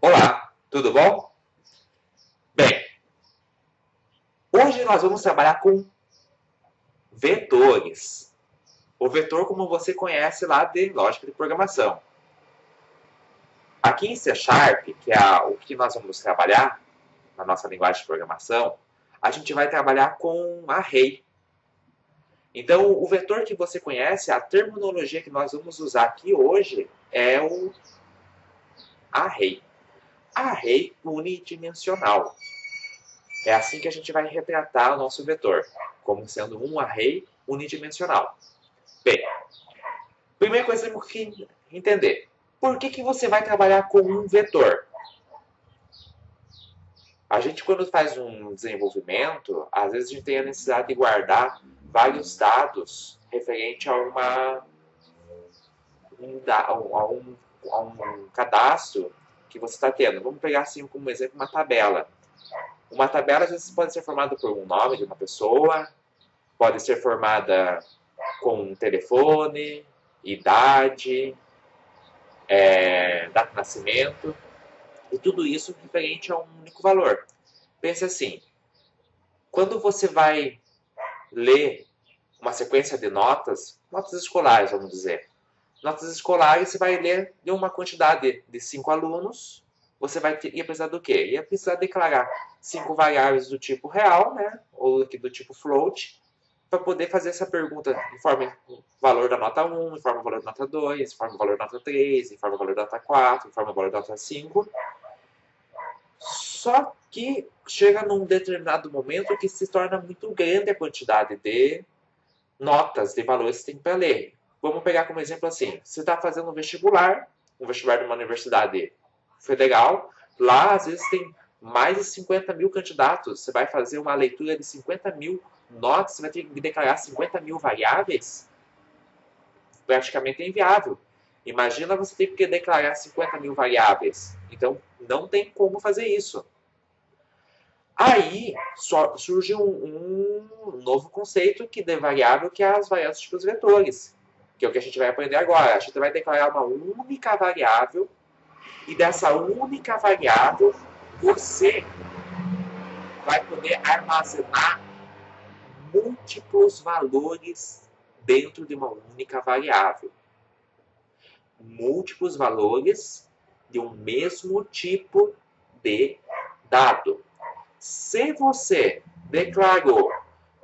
Olá, tudo bom? Bem, hoje nós vamos trabalhar com vetores. O vetor, como você conhece lá de lógica de programação. Aqui em C Sharp, que é o que nós vamos trabalhar na nossa linguagem de programação, a gente vai trabalhar com array. Então, o vetor que você conhece, a terminologia que nós vamos usar aqui hoje é o array. Array unidimensional. É assim que a gente vai retratar o nosso vetor, como sendo um array unidimensional. Bem, primeira coisa que temos que entender. Por que você vai trabalhar com um vetor? A gente, quando faz um desenvolvimento, às vezes a gente tem a necessidade de guardar vários dados referente a um cadastro que você está tendo. Vamos pegar assim como exemplo uma tabela. Uma tabela às vezes pode ser formada por um nome de uma pessoa, pode ser formada com um telefone, idade, data de nascimento, e tudo isso referente a um único valor. Pense assim, quando você vai ler uma sequência de notas escolares, vamos dizer. Notas escolares, você vai ler de uma quantidade de 5 alunos, você ia precisar do quê? Ia precisar declarar 5 variáveis do tipo real, né? Ou do tipo float, para poder fazer essa pergunta informe o valor da nota 1, informe o valor da nota 2, informe o valor da nota 3, informe o valor da nota 4, informe o valor da nota 5. Só que chega num determinado momento que se torna muito grande a quantidade de notas, de valores que você tem para ler. Vamos pegar como exemplo assim, você está fazendo um vestibular de uma universidade federal, lá às vezes tem mais de 50 mil candidatos, você vai fazer uma leitura de 50 mil notas, você vai ter que declarar 50 mil variáveis, praticamente é inviável. Imagina você ter que declarar 50 mil variáveis. Então, não tem como fazer isso. Aí surge um novo conceito de variável, que é as variáveis tipos vetores, que é o que a gente vai aprender agora. A gente vai declarar uma única variável, e dessa única variável você vai poder armazenar múltiplos valores dentro de uma única variável. Múltiplos valores de um mesmo tipo de dado. Se você declarou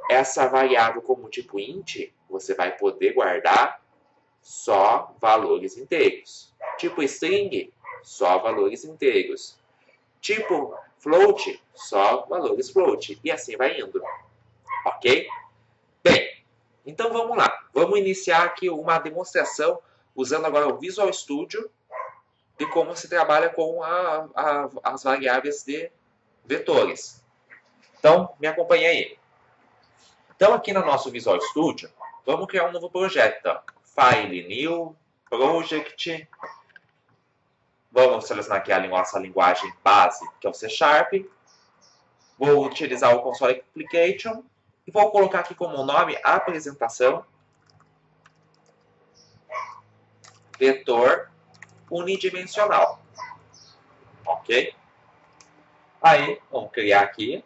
essa variável como tipo int, você vai poder guardar só valores inteiros. Tipo string, só valores inteiros. Tipo float, só valores float. E assim vai indo. Ok? Bem, então vamos lá. Vamos iniciar aqui uma demonstração usando agora o Visual Studio de como se trabalha com as variáveis de vetores. Então, me acompanhe aí. Então, aqui no nosso Visual Studio, vamos criar um novo projeto. Ó. File, New, Project. Vamos selecionar aqui a nossa linguagem base, que é o C Sharp. Vou utilizar o Console Application. E vou colocar aqui como nome apresentação. Vetor unidimensional. Ok? Aí, vamos criar aqui.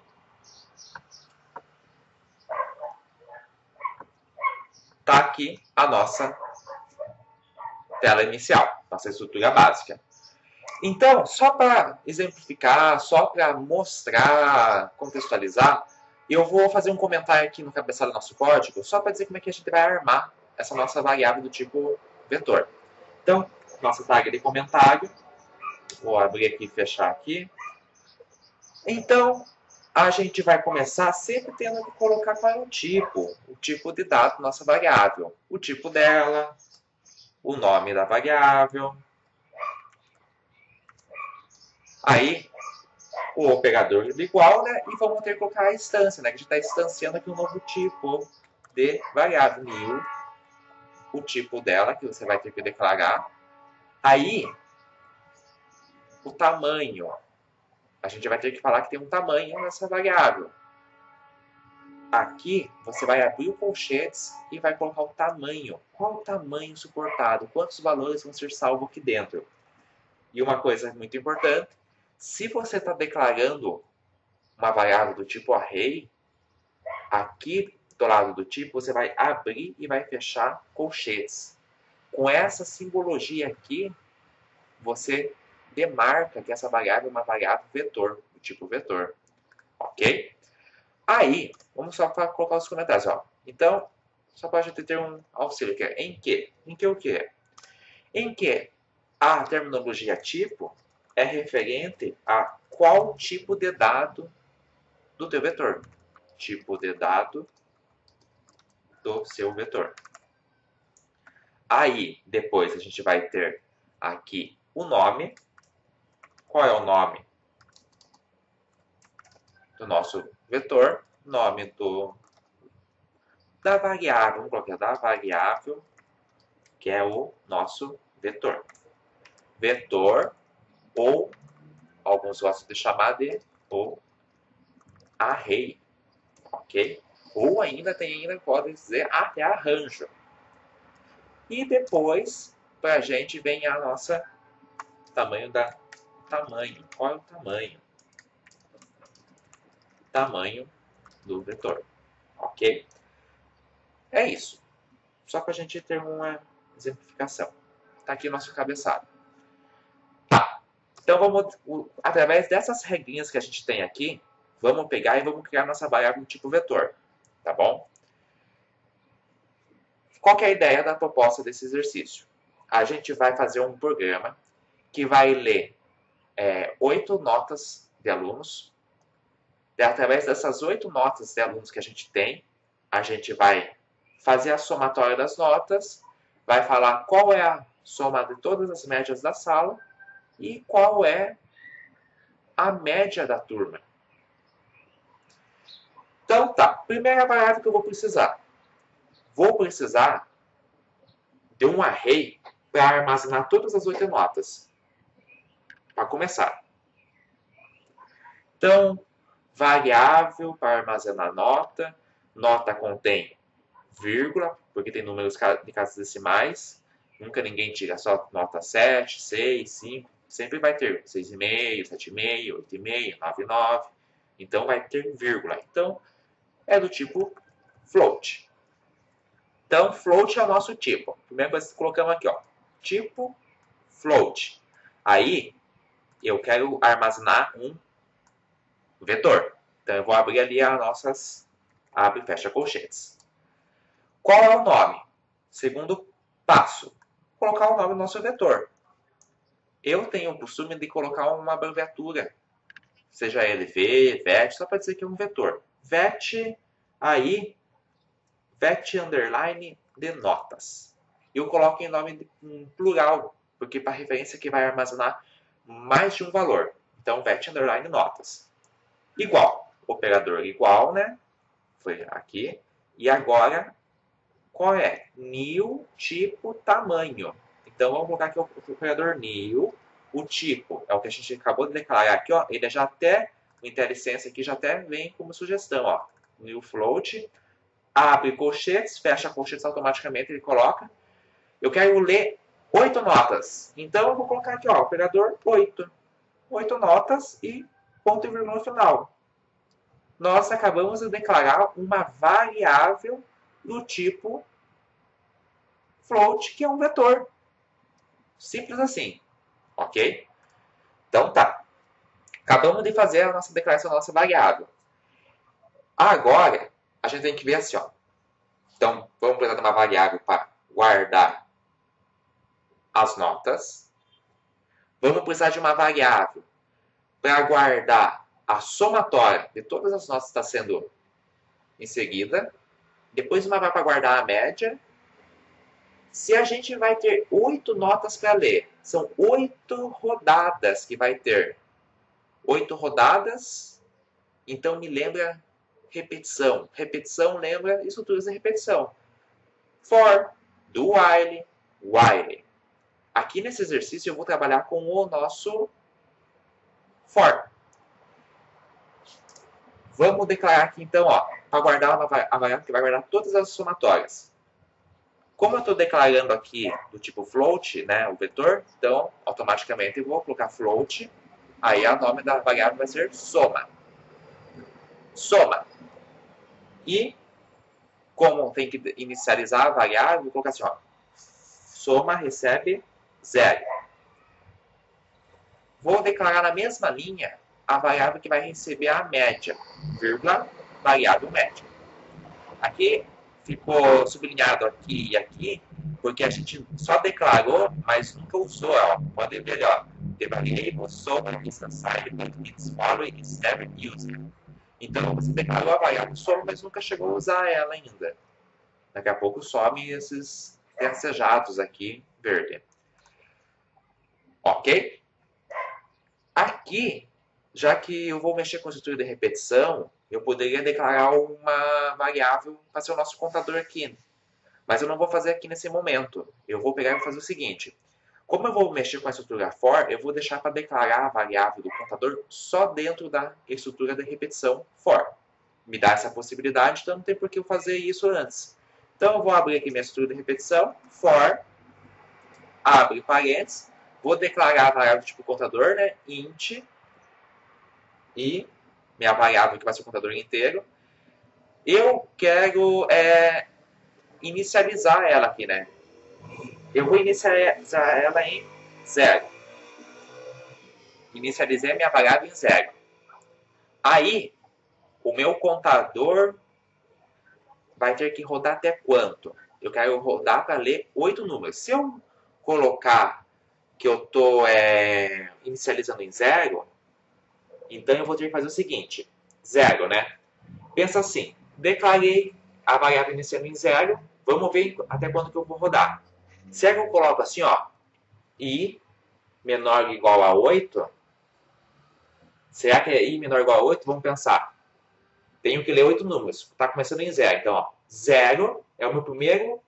Está aqui a nossa tela inicial, nossa estrutura básica. Então, só para exemplificar, só para mostrar, contextualizar, eu vou fazer um comentário aqui no cabeçalho do nosso código, só para dizer como é que a gente vai armar essa nossa variável do tipo vetor. Então, nossa tag de comentário, vou abrir aqui e fechar aqui. Então, a gente vai começar sempre tendo que colocar qual é o tipo de dado da nossa variável. O tipo dela, o nome da variável. Aí, o operador de igual, né? E vamos ter que colocar a instância, né? Que a gente está instanciando aqui um novo tipo de variável. New, o tipo dela, que você vai ter que declarar. Aí, o tamanho a gente vai ter que falar que tem um tamanho nessa variável. Aqui, você vai abrir o colchetes e vai colocar o tamanho. Qual o tamanho suportado? Quantos valores vão ser salvos aqui dentro? E uma coisa muito importante, se você está declarando uma variável do tipo array, aqui do lado do tipo, você vai abrir e vai fechar colchetes. Com essa simbologia aqui, você demarca que essa variável é uma variável vetor, do tipo vetor. Ok? Aí, vamos só para colocar os comentários. Ó. Então, só para a gente ter um auxílio aqui. Em que? Em que o que? Em que a terminologia tipo é referente a qual tipo de dado do teu vetor. Tipo de dado do seu vetor. Aí, depois a gente vai ter aqui o nome. Qual é o nome do nosso vetor? Nome da variável, vamos colocar da variável, que é o nosso vetor. Vetor, ou alguns gostam de chamar de o array, ok? Ou ainda pode dizer até arranjo. E depois, para a gente vem a nossa tamanho. Qual é o tamanho? Tamanho do vetor, ok? É isso. Só para a gente ter uma exemplificação. Está aqui o nosso cabeçalho. Tá. Então, através dessas regrinhas que a gente tem aqui, vamos pegar e vamos criar nossa variável do tipo vetor. Tá bom? Qual que é a ideia da proposta desse exercício? A gente vai fazer um programa que vai ler 8 notas de alunos. E através dessas 8 notas de alunos que a gente tem, a gente vai fazer a somatória das notas, vai falar qual é a soma de todas as médias da sala e qual é a média da turma. Então tá, primeira variável que eu vou precisar. Vou precisar de um array para armazenar todas as 8 notas. Para começar. Então, variável para armazenar nota. Nota contém vírgula, porque tem números de casas decimais. Nunca ninguém tira só nota 7, 6, 5. Sempre vai ter 6,5, 7,5, 8,5, 9,9. Então, vai ter vírgula. Então, é do tipo float. Então, float é o nosso tipo. Primeiro, colocamos aqui, ó, tipo float. Aí, eu quero armazenar um vetor. Então, eu vou abrir ali as nossas abre e fecha colchetes. Qual é o nome? Segundo passo, colocar o nome do nosso vetor. Eu tenho o costume de colocar uma abreviatura, seja ele V, VET, só para dizer que é um vetor. VET, aí, VET underline de notas. Eu coloco em nome em plural, porque para referência que vai armazenar mais de um valor. Então, VET underline notas. Igual. Operador igual, né? Foi aqui. E agora, qual é? New, tipo, tamanho. Então, vamos colocar aqui o operador new. O tipo é o que a gente acabou de declarar aqui, ó. Ele já até, o IntelliSense aqui já até vem como sugestão, ó. New float. Abre colchetes, fecha colchetes automaticamente, ele coloca. Eu quero ler 8 notas. Então, eu vou colocar aqui, ó, operador 8. 8 notas e ponto e vírgula no final. Nós acabamos de declarar uma variável do tipo float, que é um vetor. Simples assim. Ok? Então tá. Acabamos de fazer a nossa declaração da nossa variável. Agora, a gente tem que ver assim, ó. Então, vamos precisar de uma variável para guardar as notas. Vamos precisar de uma variável para guardar a somatória de todas as notas que está sendo em seguida. Depois uma vai para guardar a média. Se a gente vai ter 8 notas para ler, são 8 rodadas que vai ter. 8 rodadas, então me lembra repetição. Repetição lembra estruturas de repetição. For, do while, while. Aqui nesse exercício eu vou trabalhar com o nosso for. Vamos declarar aqui, então, para guardar a variável que vai guardar todas as somatórias. Como eu estou declarando aqui do tipo float, né, o vetor, então, automaticamente eu vou colocar float, aí o nome da variável vai ser soma. Soma. E, como tem que inicializar a variável, vou colocar assim, soma recebe 0. Vou declarar na mesma linha a variável que vai receber a média, vírgula, variável média. Aqui ficou sublinhado aqui e aqui, porque a gente só declarou, mas nunca usou. Pode ver, the variable soma is assigned, but its following is never used. Então, você declarou a variável soma, mas nunca chegou a usar ela ainda. Daqui a pouco some esses tercejados aqui, verde. Ok? Aqui, já que eu vou mexer com a estrutura de repetição, eu poderia declarar uma variável para ser o nosso contador aqui. Mas eu não vou fazer aqui nesse momento. Eu vou pegar e vou fazer o seguinte. Como eu vou mexer com a estrutura for, eu vou deixar para declarar a variável do contador só dentro da estrutura de repetição for. Me dá essa possibilidade, então não tem por que eu fazer isso antes. Então eu vou abrir aqui minha estrutura de repetição, for, abre parênteses, vou declarar a variável tipo contador, né, int, e minha variável que vai ser o contador inteiro. Eu quero inicializar ela aqui, né? Eu vou inicializar ela em 0. Inicializei a minha variável em 0. Aí, o meu contador vai ter que rodar até quanto? Eu quero rodar para ler 8 números. Se eu colocar que eu estou inicializando em 0, então eu vou ter que fazer o seguinte. 0, né? Pensa assim. Declarei a variável iniciando em 0. Vamos ver até quando que eu vou rodar. Se eu coloco assim, i menor ou igual a 8, será que é i menor ou igual a 8? Vamos pensar. Tenho que ler 8 números. Está começando em 0. Então, 0 é o meu primeiro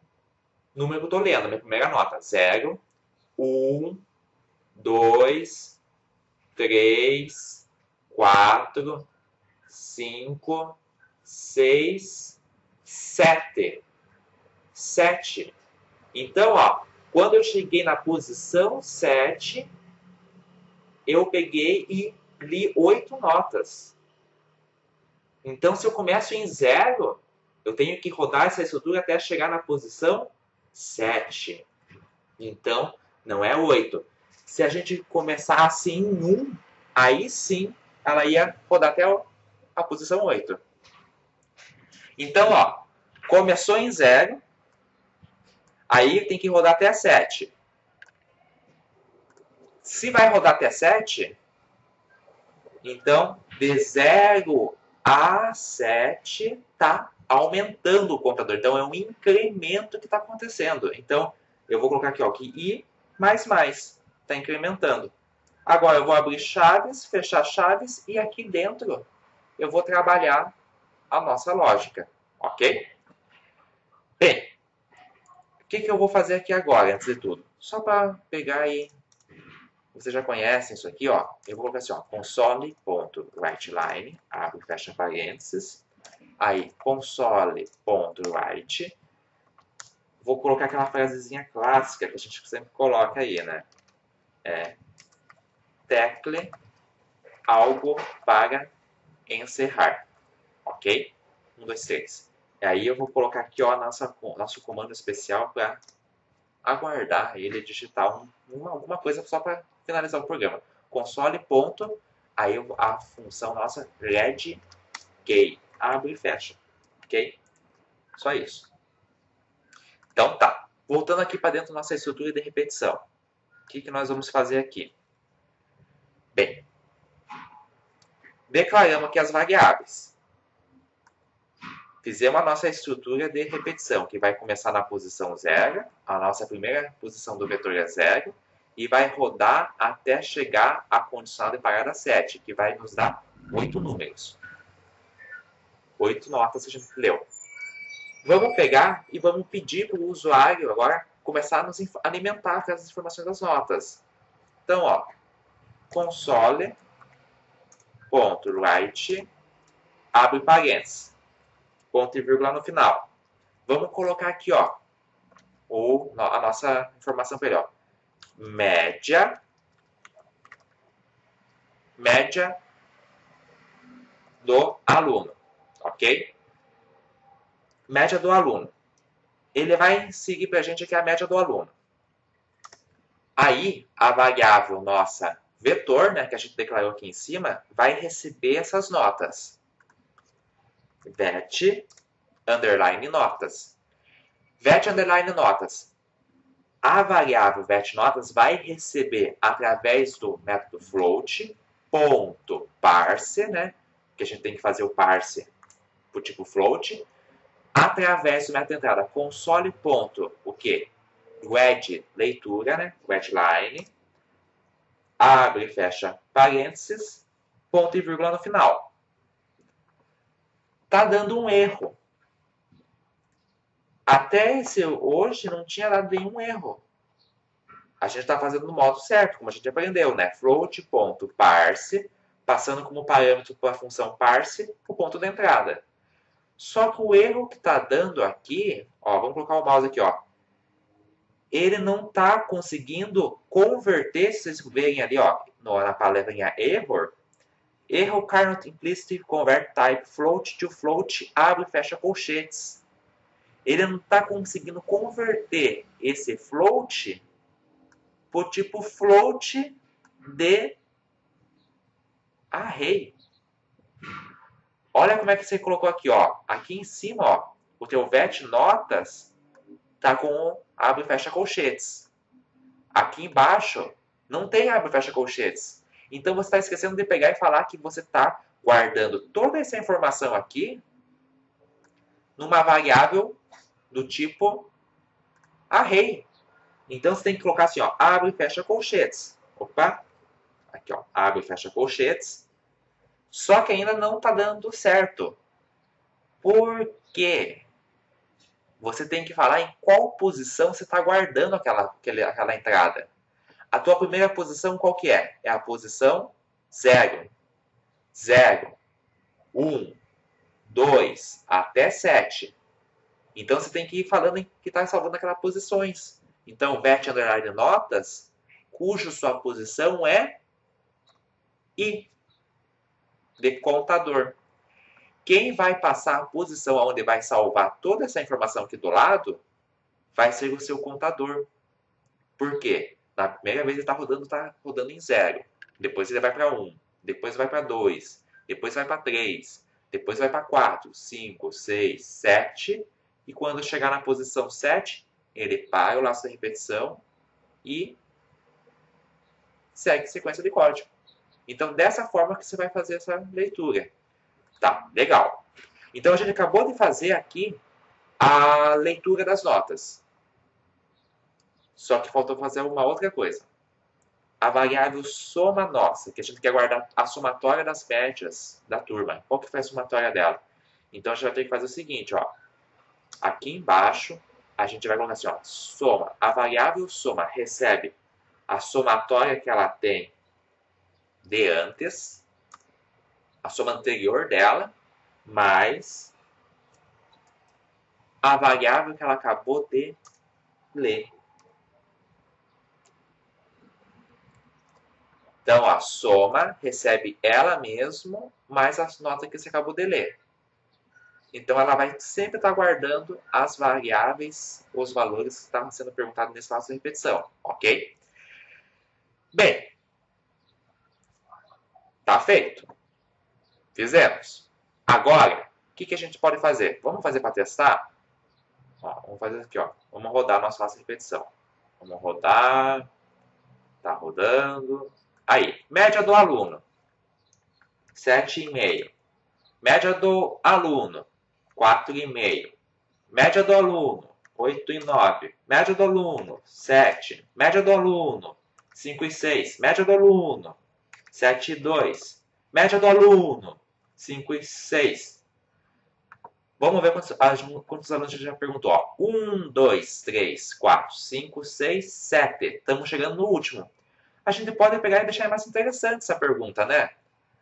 número que eu estou lendo, a minha primeira nota. 0, 1, 2, 3, 4, 5, 6, 7. 7. Então, quando eu cheguei na posição 7, eu peguei e li 8 notas. Então, se eu começo em 0, eu tenho que rodar essa estrutura até chegar na posição 7. Então, não é 8. Se a gente começar assim em 1, aí sim ela ia rodar até a posição 8. Então, começou em 0, aí tem que rodar até 7. Se vai rodar até 7, então de 0 a 7 está aumentando o contador. Então é um incremento que está acontecendo. Então eu vou colocar aqui que i mais está incrementando. Agora eu vou abrir chaves, fechar chaves e aqui dentro eu vou trabalhar a nossa lógica. Ok? Bem, o que eu vou fazer aqui agora, antes de tudo? Só para pegar aí. Vocês já conhecem isso aqui, Eu vou colocar assim, console.writeLine, abre e fecha parênteses. Aí, console.write. Vou colocar aquela frasezinha clássica que a gente sempre coloca aí, né? Tecle algo para encerrar. Ok? 1, 2, 3. E aí eu vou colocar aqui, nosso comando especial para aguardar ele digitar alguma coisa só para finalizar o programa. Console. Aí a função nossa read key. Abre e fecha. Ok? Só isso. Então tá. Voltando aqui para dentro da nossa estrutura de repetição. O que nós vamos fazer aqui? Bem, declaramos aqui as variáveis. Fizemos a nossa estrutura de repetição, que vai começar na posição 0. A nossa primeira posição do vetor é 0. E vai rodar até chegar à condicional de parada 7, que vai nos dar 8 números. 8 notas que a gente leu. Vamos pegar e vamos pedir para o usuário agora começar a nos alimentar com as informações das notas. Então, console.write abre parênteses, ponto e vírgula no final. Vamos colocar aqui, ó, a nossa informação para ele, ó. Média do aluno, ok? Média do aluno. Ele vai seguir para a gente aqui a média do aluno. Aí, a variável nossa vetor, né, que a gente declarou aqui em cima, vai receber essas notas. Vet, underline notas. Vet, underline notas. A variável vet notas vai receber, através do método float, ponto parse, né, que a gente tem que fazer o parse para o tipo float, através do método entrada console ponto, o quê? Read leitura, né, readline, abre e fecha parênteses, ponto e vírgula no final. Tá dando um erro. Até hoje não tinha dado nenhum erro. A gente está fazendo no modo certo, como a gente aprendeu, né? Float.parse, passando como parâmetro para a função parse o ponto da entrada. Só que o erro que está dando aqui, ó, vamos colocar o mouse aqui, ó. Ele não está conseguindo converter, se vocês verem ali, ó, na palavrinha error cannot implicitly convert type float to float, abre e fecha colchetes. Ele não está conseguindo converter esse float por tipo float de array. Olha como é que você colocou aqui, ó. Aqui em cima, ó, o teu vet notas tá com abre e fecha colchetes. Aqui embaixo não tem abre e fecha colchetes. Então você está esquecendo de pegar e falar que você está guardando toda essa informação aqui numa variável do tipo array. Então você tem que colocar assim, ó, abre e fecha colchetes. Opa, aqui, ó, abre e fecha colchetes. Só que ainda não está dando certo. Por quê? Você tem que falar em qual posição você está guardando aquela entrada. A tua primeira posição qual que é? É a posição 0, 0, 1, 2, até 7. Então você tem que ir falando que está salvando aquelas posições. Então, vet underline notas, cuja sua posição é I, de contador. Quem vai passar a posição onde vai salvar toda essa informação aqui do lado vai ser o seu contador. Por quê? Na primeira vez ele está rodando em 0. Depois ele vai para 1. Depois vai para 2. Depois vai para 3. Depois vai para 4, 5, 6, 7. E quando chegar na posição 7, ele para o laço da repetição e segue sequência de código. Então, dessa forma que você vai fazer essa leitura. Tá, legal. Então, a gente acabou de fazer aqui a leitura das notas. Só que faltou fazer uma outra coisa. A variável soma nossa, que a gente quer guardar a somatória das médias da turma. Qual que foi a somatória dela? Então, a gente vai ter que fazer o seguinte, ó. Aqui embaixo, a gente vai colocar assim, ó, soma. A variável soma recebe a somatória que ela tem de antes, a soma anterior dela, mais a variável que ela acabou de ler. Então, a soma recebe ela mesma, mais as notas que você acabou de ler. Então, ela vai sempre estar guardando as variáveis, os valores que estavam sendo perguntados nesse laço de repetição, ok? Bem, tá feito. Fizemos. Agora, o que a gente pode fazer? Vamos fazer para testar? Ó, vamos fazer aqui, ó. Vamos rodar nosso laço de repetição. Vamos rodar. Tá rodando. Aí, média do aluno, 7,5. Média do aluno, 4,5. Média do aluno, 8,9. Média do aluno, 7. Média do aluno, 5,6. Média do aluno, 7,2. Média do aluno, 5,6. Vamos ver quantos alunos a gente já perguntou. Ó. 1, 2, 3, 4, 5, 6, 7. Estamos chegando no último. A gente pode pegar e deixar mais interessante essa pergunta, né?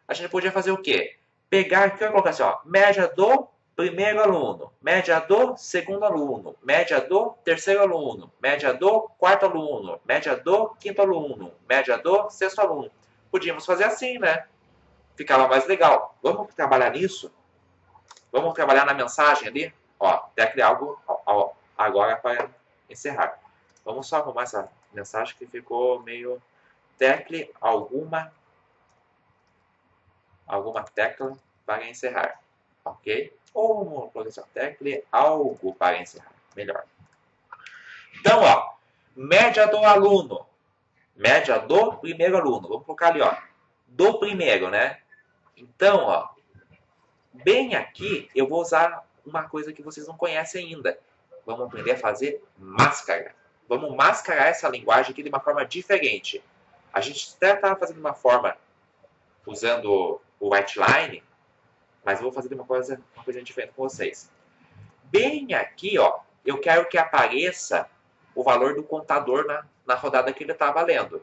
A gente podia fazer o quê? pegar aqui e colocar assim, ó, média do primeiro aluno, média do segundo aluno, média do terceiro aluno, média do quarto aluno, média do quinto aluno, média do sexto aluno. Podíamos fazer assim, né? Ficava mais legal. Vamos trabalhar nisso? Vamos trabalhar na mensagem ali? Ó, tecle algo agora para encerrar. Vamos só arrumar essa mensagem que ficou meio... Tecle alguma tecla para encerrar. Ok? Ou uma posição tecle algo para encerrar. Melhor. Então, ó, média do aluno. Média do primeiro aluno. Vamos colocar ali, ó. Do primeiro, né? Então, ó, bem aqui eu vou usar uma coisa que vocês não conhecem ainda. Vamos aprender a fazer máscara. Vamos mascarar essa linguagem aqui de uma forma diferente. A gente até estava fazendo uma forma usando o whiteline, mas eu vou fazer uma coisa diferente com vocês. Bem aqui, ó, eu quero que apareça o valor do contador na rodada que ele está valendo.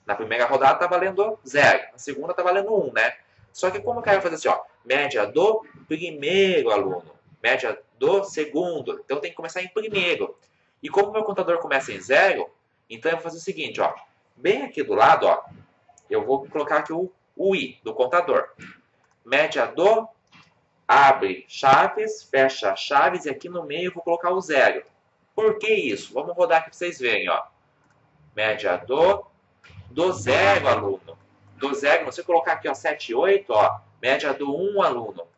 Na primeira rodada está valendo 0, na segunda está valendo 1, né? Só que como eu quero fazer assim, ó, média do primeiro aluno, média do segundo, então tem que começar em primeiro. E como meu contador começa em 0, então eu vou fazer o seguinte, ó, bem aqui do lado, ó, eu vou colocar aqui o I do contador. Média do, abre chaves, fecha chaves, e aqui no meio eu vou colocar o 0. Por que isso? Vamos rodar aqui para vocês verem, ó. Média do 0 aluno. Do 0, você colocar aqui, ó, 7, 8, ó, média do 1 aluno.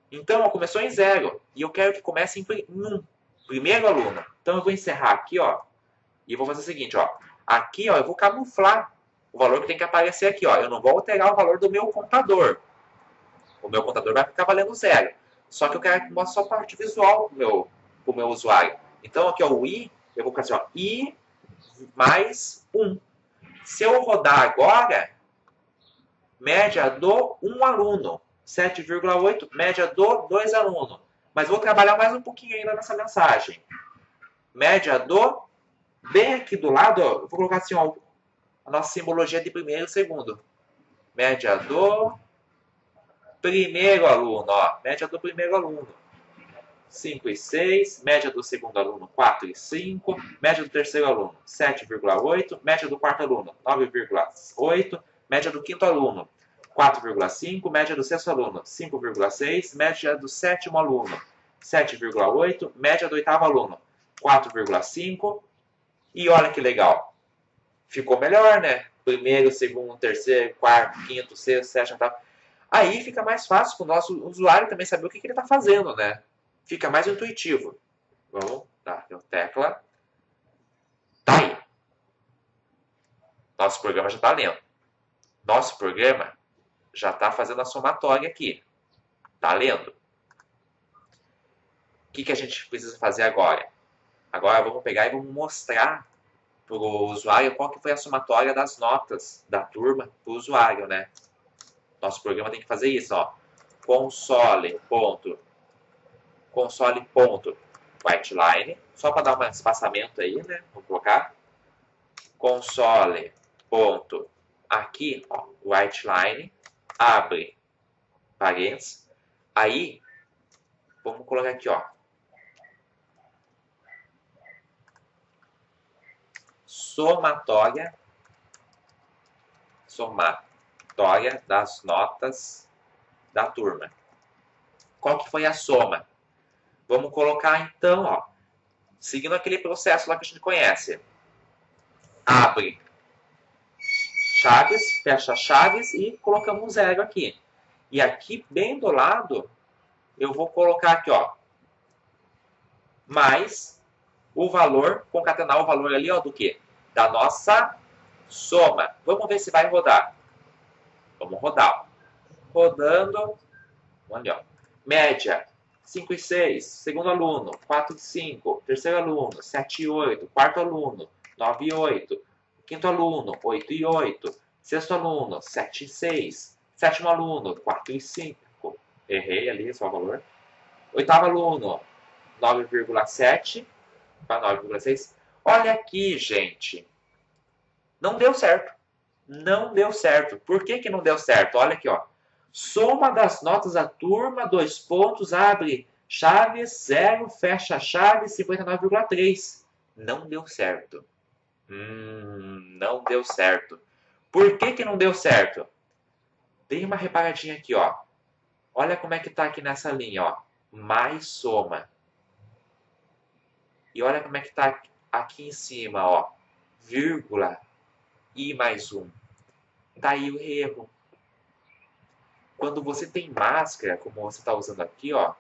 Então, ó, começou em 0, e eu quero que comece em 1, primeiro aluno. Então, eu vou encerrar aqui, ó, e vou fazer o seguinte, ó. Aqui, ó, eu vou camuflar o valor que tem que aparecer aqui, ó. Eu não vou alterar o valor do meu contador. O meu contador vai ficar valendo 0. Só que eu quero que mostre só a parte visual pro meu usuário. Então, aqui, ó, o I, eu vou colocar assim, ó, I mais 1. Se eu rodar agora, média do 1 aluno, 7,8, média do 2 aluno. Mas vou trabalhar mais um pouquinho ainda nessa mensagem. Média do, bem aqui do lado, ó, eu vou colocar assim, ó, a nossa simbologia de primeiro e segundo. Média do primeiro aluno, ó, média do primeiro aluno. 5 e 6, média do segundo aluno 4 e 5, média do terceiro aluno 7,8, média do quarto aluno 9,8, média do quinto aluno 4,5, média do sexto aluno 5,6, média do sétimo aluno 7,8, média do oitavo aluno 4,5. E olha que legal, ficou melhor, né? Primeiro, segundo, terceiro, quarto, quinto, sexto, sétimo, oitavo. Aí fica mais fácil para o nosso usuário também saber o que ele está fazendo, né? Fica mais intuitivo. Vamos dar tecla. Tá aí. Nosso programa já está lendo. Nosso programa já está fazendo a somatória aqui. Está lendo. O que a gente precisa fazer agora? Agora vamos pegar e vamos mostrar para o usuário qual que foi a somatória das notas da turma para o usuário, né? Nosso programa tem que fazer isso, ó. Console.whiteline, só para dar um espaçamento aí, né? Vou colocar console. Aqui, ó, whiteline, abre parênteses. Aí, vamos colocar aqui, ó. Somatória das notas da turma. Qual que foi a soma? Vamos colocar então, ó, seguindo aquele processo lá que a gente conhece. Abre chaves, fecha chaves e colocamos um 0 aqui. E aqui, bem do lado, eu vou colocar aqui, ó, mais o valor, concatenar o valor ali, ó, do quê? Da nossa soma. Vamos ver se vai rodar. Vamos rodar. Rodando. Olha, ó. Média. 5 e 6, segundo aluno, 4 e 5, terceiro aluno, 7 e 8, quarto aluno, 9 e 8, quinto aluno, 8 e 8, sexto aluno, 7 e 6, sétimo aluno, 4 e 5, errei ali só o valor, oitavo aluno, 9,7 para 9,6. Olha aqui, gente, não deu certo. Não deu certo. Por que não deu certo? Olha aqui, ó. Soma das notas da turma, 2 pontos, abre chaves, 0, fecha chaves, 59,3. Não deu certo. Não deu certo. Por que que não deu certo? Dei uma reparadinha aqui, ó. Olha como é que tá aqui nessa linha, ó. Mais soma. E olha como é que tá aqui em cima, ó. Vírgula e mais 1. Tá aí o erro. Quando você tem máscara, como você está usando aqui, ó,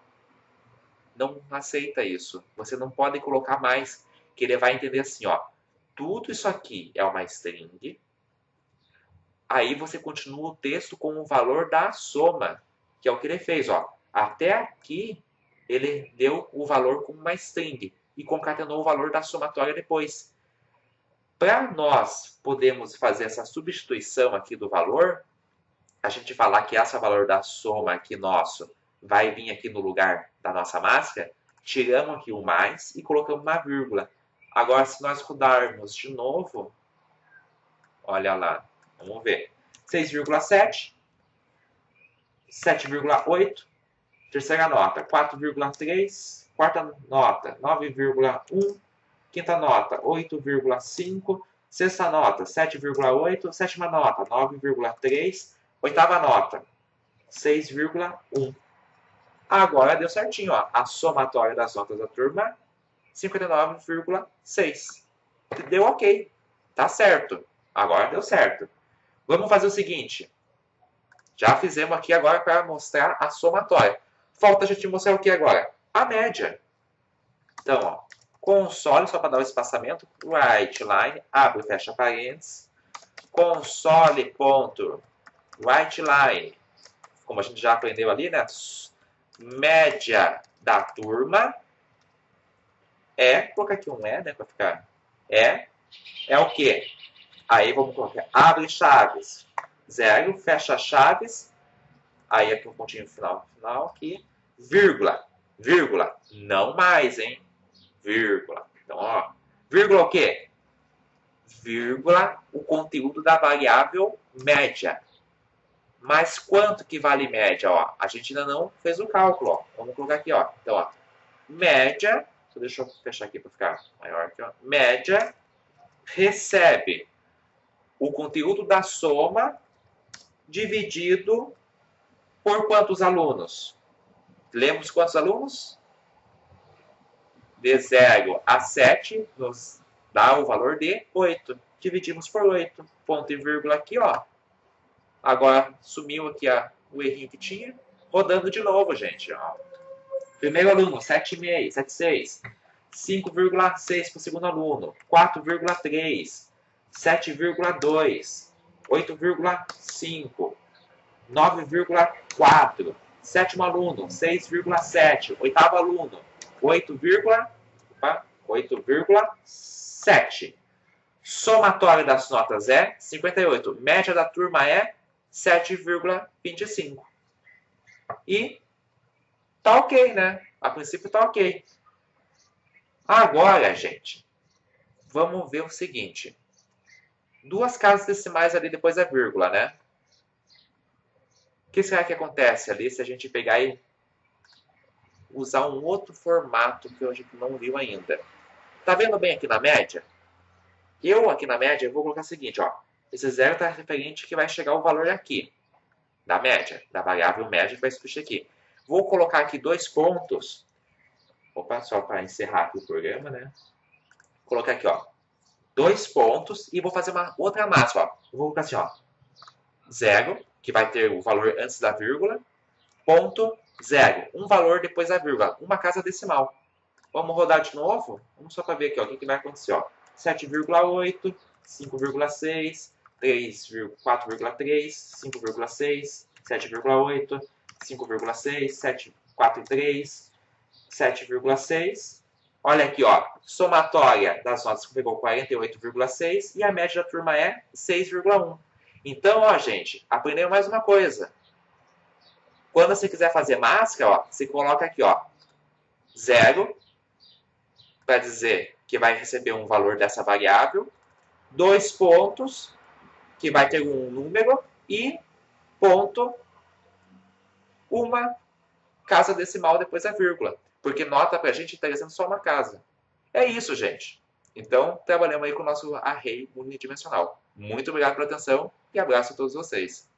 não aceita isso. Você não pode colocar mais, que ele vai entender assim, ó. Tudo isso aqui é uma string. Aí você continua o texto com o valor da soma, que é o que ele fez, ó. Até aqui, ele deu o valor como uma string e concatenou o valor da somatória depois. Para nós podermos fazer essa substituição aqui do valor, a gente falar que esse valor da soma aqui nosso vai vir aqui no lugar da nossa máscara, tiramos aqui o mais e colocamos uma vírgula. Agora, se nós rodarmos de novo, olha lá, vamos ver. 6,7, 7,8, terceira nota, 4,3, quarta nota, 9,1, quinta nota, 8,5, sexta nota, 7,8, sétima nota, 9,3, oitava nota, 6,1. Agora deu certinho, ó. A somatória das notas da turma, 59,6. Deu ok. Tá certo. Agora deu certo. Vamos fazer o seguinte. Já fizemos aqui agora para mostrar a somatória. Falta a gente mostrar o que agora? A média. Então, ó, console, só para dar o espaçamento, writeline, abre e fecha parênteses, console.writeline, como a gente já aprendeu ali, né? Média da turma é, vou colocar aqui um né, para ficar, é o quê? Aí vamos colocar, abre chaves, 0, fecha chaves, aí aqui um pontinho final aqui, vírgula, não mais, hein? Vírgula. Então, ó, vírgula o quê? Vírgula, o conteúdo da variável média. Mas quanto que vale média? Ó, a gente ainda não fez o cálculo. Ó. Vamos colocar aqui. Ó. Então, ó, média, deixa eu fechar aqui para ficar maior. Aqui, ó. Média recebe o conteúdo da soma dividido por quantos alunos? Lemos quantos alunos? De 0 a 7 nos dá o valor de 8. Dividimos por 8. Ponto e vírgula aqui, ó. Agora sumiu aqui o errinho que tinha. Rodando de novo, gente. Ó. Primeiro aluno, 7,5, 7,6. 5,6 para o segundo aluno. 4,3. 7,2. 8,5. 9,4. Sétimo aluno, 6,7. Oitavo aluno, 8,7. Somatório das notas é 58. Média da turma é 7,25. E tá ok, né? A princípio tá ok. Agora, gente, vamos ver o seguinte. Duas casas decimais ali depois da vírgula, né? O que será que acontece ali se a gente pegar e usar um outro formato que a gente não viu ainda? Tá vendo bem aqui na média? Eu aqui na média eu vou colocar o seguinte, ó. Esse zero está referente que vai chegar o valor aqui, da média, da variável média que vai substituir aqui. Vou colocar aqui 2 pontos. Opa, só para encerrar aqui o programa, né? Vou colocar aqui, ó. 2 pontos e vou fazer uma outra máxima, ó. Eu vou colocar assim, ó. 0, que vai ter o valor antes da vírgula, ponto 0. Um valor depois da vírgula. Uma casa decimal. Vamos rodar de novo? Vamos só para ver aqui, ó, o que vai acontecer, ó. 7,8, 5,6, 4,3, 5,6, 7,8, 5,6, 4,3, 7,6. Olha aqui, ó, somatória das notas que pegou 48,6 e a média da turma é 6,1. Então, ó, gente, aprendeu mais uma coisa. Quando você quiser fazer máscara, ó, você coloca aqui, ó, 0, para dizer que vai receber um valor dessa variável, 2 pontos, que vai ter um número, e ponto uma casa decimal depois da vírgula. Porque nota para a gente está dizendo só uma casa. É isso, gente. Então, trabalhamos aí com o nosso array unidimensional. Muito obrigado pela atenção e abraço a todos vocês.